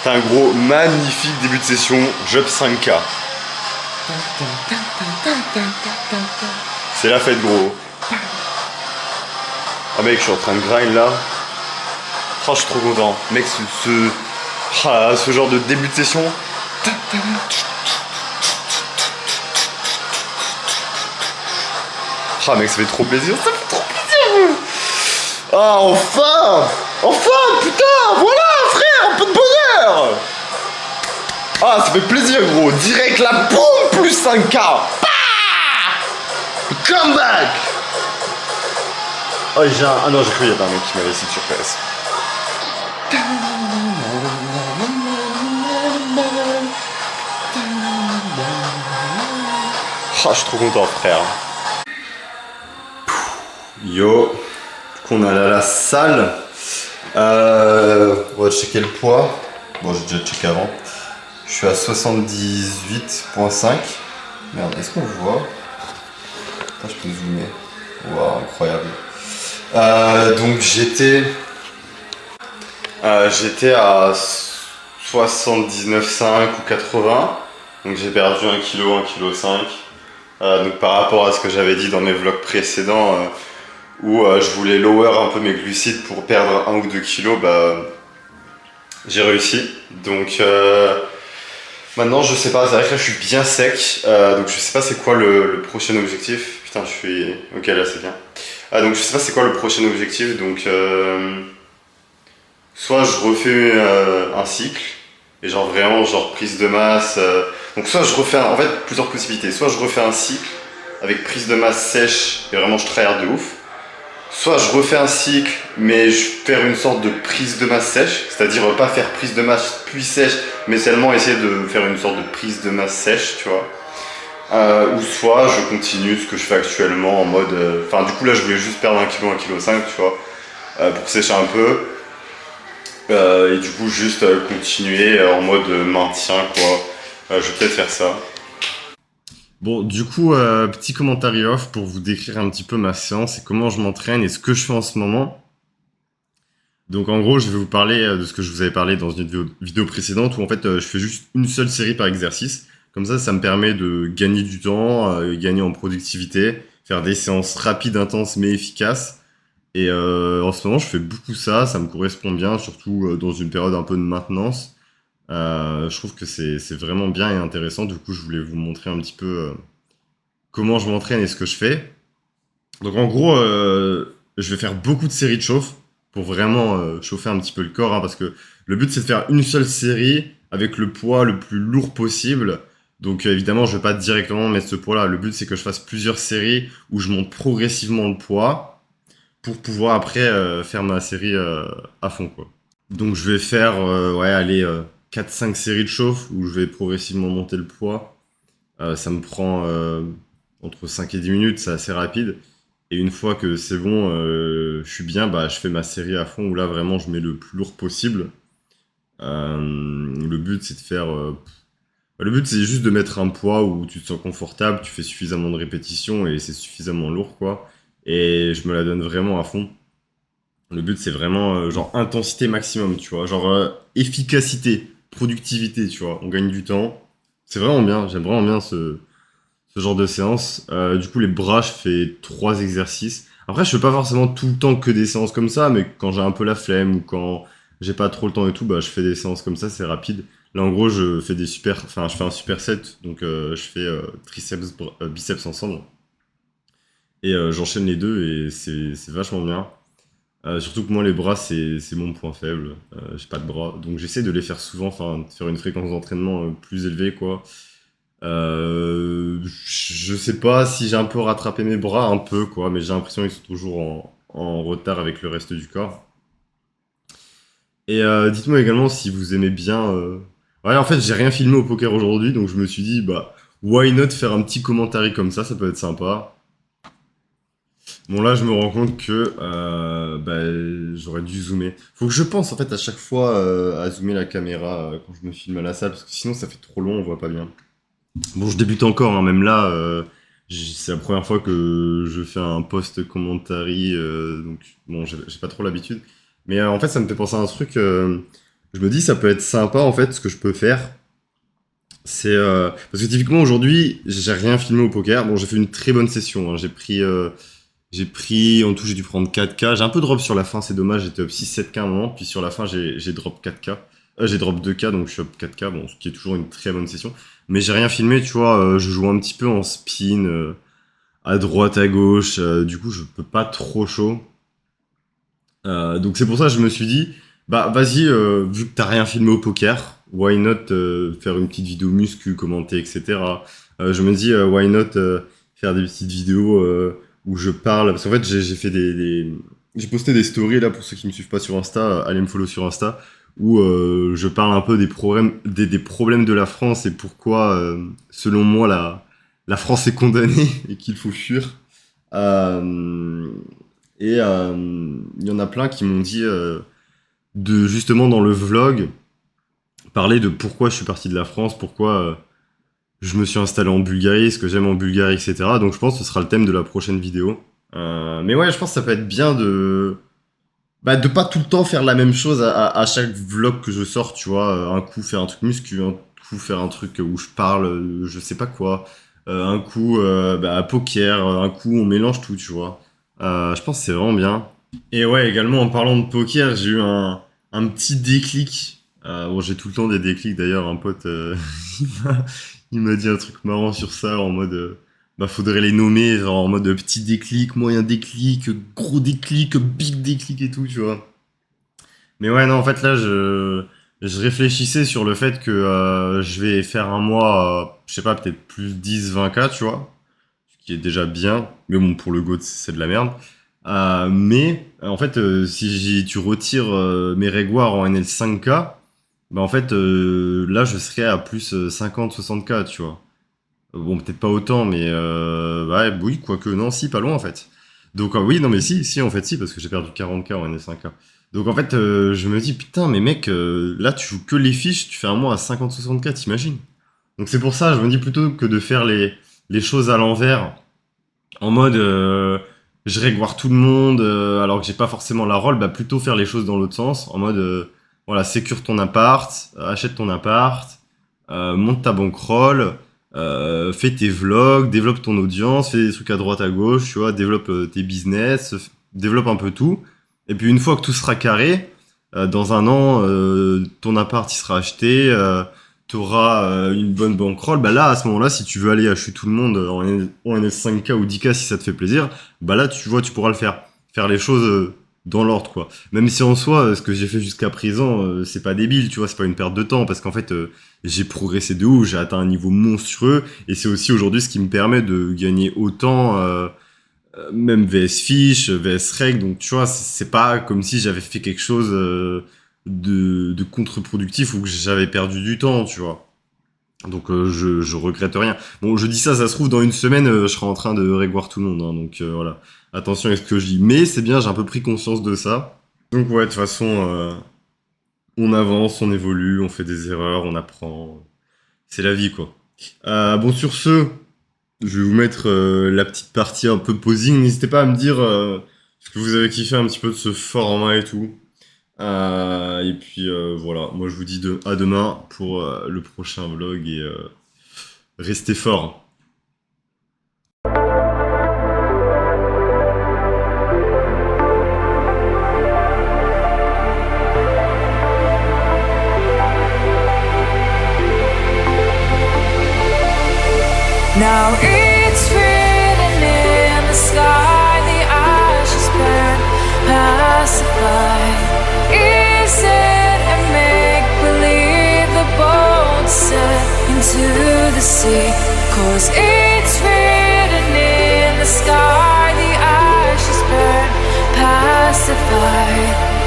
C'est un gros magnifique début de session, job 5K. C'est la fête gros. Ah mec, je suis en train de grind là. Oh, je suis trop content. Mec, ce genre de début de session. Ah mec, ça fait trop plaisir. Ça fait trop plaisir. Ah enfin. Enfin, putain, voilà frère, un peu de bonheur. Ah, ça fait plaisir gros. Direct la boum plus 5K. Comeback. Oh, ah non, j'ai cru qu'il y avait un mec qui m'avait essayé sur PS. Ah, je suis trop content, frère. Yo, du coup, on est allé à la salle. On va checker le poids. Bon, j'ai déjà checké avant. Je suis à 78,5. Merde, est-ce qu'on le voit? Attends, je peux zoomer. Waouh, incroyable. Donc j'étais à 79,5 ou 80. Donc j'ai perdu 1 kg, 1,5 kg. Donc par rapport à ce que j'avais dit dans mes vlogs précédents où je voulais lower un peu mes glucides pour perdre 1 ou 2 kilos, j'ai réussi. Donc maintenant je sais pas, c'est vrai que là je suis bien sec, donc je sais pas c'est quoi le prochain objectif. Putain, je suis... Ok, là c'est bien. Donc je sais pas c'est quoi le prochain objectif, donc soit je refais un cycle, et genre vraiment genre prise de masse, donc soit je refais en fait plusieurs possibilités, soit je refais un cycle avec prise de masse sèche et vraiment je tryhard de ouf, soit je refais un cycle mais je fais une sorte de prise de masse sèche, c'est-à-dire pas faire prise de masse puis sèche, mais seulement essayer de faire une sorte de prise de masse sèche, tu vois. Ou soit je continue ce que je fais actuellement en mode... Enfin du coup là je voulais juste perdre 1 kg, 1,5 kg, tu vois, pour sécher un peu. Et du coup juste continuer en mode maintien quoi. Je vais peut-être faire ça. Bon, du coup, petit commentaire off pour vous décrire un petit peu ma séance et comment je m'entraîne et ce que je fais en ce moment. Donc en gros, je vais vous parler de ce que je vous avais parlé dans une vidéo précédente où en fait je fais juste une seule série par exercice. Comme ça me permet de gagner du temps, gagner en productivité, faire des séances rapides, intenses mais efficaces. Et en ce moment, je fais beaucoup ça me correspond bien, surtout dans une période un peu de maintenance. Je trouve que c'est vraiment bien et intéressant. Du coup, je voulais vous montrer un petit peu comment je m'entraîne et ce que je fais. Donc en gros, je vais faire beaucoup de séries de chauffe pour vraiment chauffer un petit peu le corps, hein, parce que le but c'est de faire une seule série avec le poids le plus lourd possible. Donc évidemment, je vais pas directement mettre ce poids-là. Le but c'est que je fasse plusieurs séries où je monte progressivement le poids pour pouvoir après faire ma série à fond, quoi. Donc je vais faire ouais, allez, 4-5 séries de chauffe où je vais progressivement monter le poids. Ça me prend entre 5 et 10 minutes, c'est assez rapide. Et une fois que c'est bon, je suis bien, je fais ma série à fond où là vraiment je mets le plus lourd possible. Le but c'est de faire... le but c'est juste de mettre un poids où tu te sens confortable, tu fais suffisamment de répétitions et c'est suffisamment lourd quoi. Et je me la donne vraiment à fond. Le but c'est vraiment genre intensité maximum, tu vois. Genre efficacité, productivité, tu vois. On gagne du temps. C'est vraiment bien, j'aime vraiment bien ce genre de séance. Du coup, les bras, je fais 3 exercices. Après, je fais pas forcément tout le temps que des séances comme ça, mais quand j'ai un peu la flemme ou quand j'ai pas trop le temps et tout, je fais des séances comme ça, c'est rapide. Là, en gros, je fais je fais un super set, donc je fais triceps, biceps ensemble. Et j'enchaîne les deux et c'est vachement bien. Surtout que moi, les bras, c'est mon point faible. J'ai pas de bras, donc j'essaie de les faire souvent, enfin, de faire une fréquence d'entraînement plus élevée, quoi. Je sais pas si j'ai un peu rattrapé mes bras, un peu quoi, mais j'ai l'impression qu'ils sont toujours en retard avec le reste du corps. Et dites-moi également si vous aimez bien. Ouais, en fait, j'ai rien filmé au poker aujourd'hui, donc je me suis dit, why not faire un petit commentaire comme ça peut être sympa. Bon, là, je me rends compte que j'aurais dû zoomer. Faut que je pense en fait à chaque fois à zoomer la caméra quand je me filme à la salle, parce que sinon ça fait trop long, on voit pas bien. Bon, je débute encore, hein, même là, c'est la première fois que je fais un post commentary, donc bon, j'ai pas trop l'habitude. Mais en fait, ça me fait penser à un truc. je me dis ça peut être sympa en fait ce que je peux faire. C'est parce que typiquement aujourd'hui, j'ai rien filmé au poker. Bon, j'ai fait une très bonne session, hein. J'ai pris en tout, j'ai dû prendre 4K. J'ai un peu drop sur la fin, c'est dommage, j'étais up 6-7K à un moment, puis sur la fin, j'ai drop 4K. J'ai drop 2K, donc je suis up 4K, bon, ce qui est toujours une très bonne session. Mais j'ai rien filmé, tu vois, je joue un petit peu en spin, à droite, à gauche, du coup, je peux pas trop chaud. Donc c'est pour ça que je me suis dit, bah vas-y, vu que t'as rien filmé au poker, why not faire une petite vidéo muscu, commenter, etc. Je me dis, why not faire des petites vidéos où je parle, parce qu'en fait j'ai fait j'ai posté des stories là pour ceux qui me suivent pas sur Insta, allez me follow sur Insta, où je parle un peu des problèmes de la France et pourquoi, selon moi, la France est condamnée et qu'il faut fuir. Euh, il y en a plein qui m'ont dit de justement dans le vlog parler de pourquoi je suis parti de la France, pourquoi je me suis installé en Bulgarie, ce que j'aime en Bulgarie, etc. Donc je pense que ce sera le thème de la prochaine vidéo. Mais ouais, je pense que ça peut être bien de pas tout le temps faire la même chose à chaque vlog que je sors, tu vois. Un coup faire un truc muscu, un coup faire un truc où je parle, je sais pas quoi. Un coup poker, un coup on mélange tout, tu vois. Je pense que c'est vraiment bien. Et ouais, également en parlant de poker, j'ai eu un petit déclic. Bon, j'ai tout le temps des déclics d'ailleurs. Un pote, il m'a il m'a dit un truc marrant sur ça en mode bah faudrait les nommer, genre en mode petit déclic, moyen déclic, gros déclic, big déclic et tout, tu vois. Mais ouais, non, en fait là, je réfléchissais sur le fait que je vais faire un mois, je sais pas, peut-être plus 10-20K, tu vois, ce qui est déjà bien. Mais bon, pour le GOAT, c'est de la merde. Mais en fait, si tu retires mes régoires en NL5K, bah en fait, là, je serais à plus 50-60K, tu vois. Bon, peut-être pas autant, mais ouais, oui, quoique, non, si, pas loin, en fait. Donc, oui, non, mais si, en fait, si, parce que j'ai perdu 40K en NL5K. Donc, en fait, je me dis, putain, mais mec, là, tu joues que les fiches, tu fais un mois à 50-60K, t'imagines? Donc, c'est pour ça, je me dis plutôt que de faire les choses à l'envers, en mode je régoire tout le monde alors que j'ai pas forcément la rôle, bah plutôt faire les choses dans l'autre sens, en mode voilà, sécure ton appart, achète ton appart, monte ta bankroll, fais tes vlogs, développe ton audience, fais des trucs à droite à gauche, tu vois, développe tes business, développe un peu tout. Et puis une fois que tout sera carré, dans un an, ton appart il sera acheté, t'auras une bonne bankroll, bah là, à ce moment-là, si tu veux aller acheter tout le monde en NS5K ou 10K si ça te fait plaisir, bah là, tu vois, tu pourras le faire. Faire les choses dans l'ordre, quoi. Même si en soi, ce que j'ai fait jusqu'à présent, c'est pas débile, tu vois, c'est pas une perte de temps, parce qu'en fait, j'ai progressé de ouf, j'ai atteint un niveau monstrueux, et c'est aussi aujourd'hui ce qui me permet de gagner autant, même VS Fish, VS Reg, donc tu vois, c'est pas comme si j'avais fait quelque chose de contre-productif ou que j'avais perdu du temps, tu vois. Donc je regrette rien. Bon, je dis ça, ça se trouve dans une semaine, je serai en train de régoire tout le monde, hein, donc voilà. Attention à ce que je dis. Mais c'est bien, j'ai un peu pris conscience de ça. Donc ouais, de toute façon, on avance, on évolue, on fait des erreurs, on apprend. C'est la vie, quoi. Bon, sur ce, je vais vous mettre la petite partie un peu posing. N'hésitez pas à me dire ce que vous avez kiffé un petit peu de ce format et tout. Et puis voilà, moi je vous dis à demain pour le prochain vlog et restez forts. Now it's written in the sky, the ashes burn, pacified. Is it a make-believe, the boat set into the sea? 'Cause it's written in the sky, the ashes burn, pacified.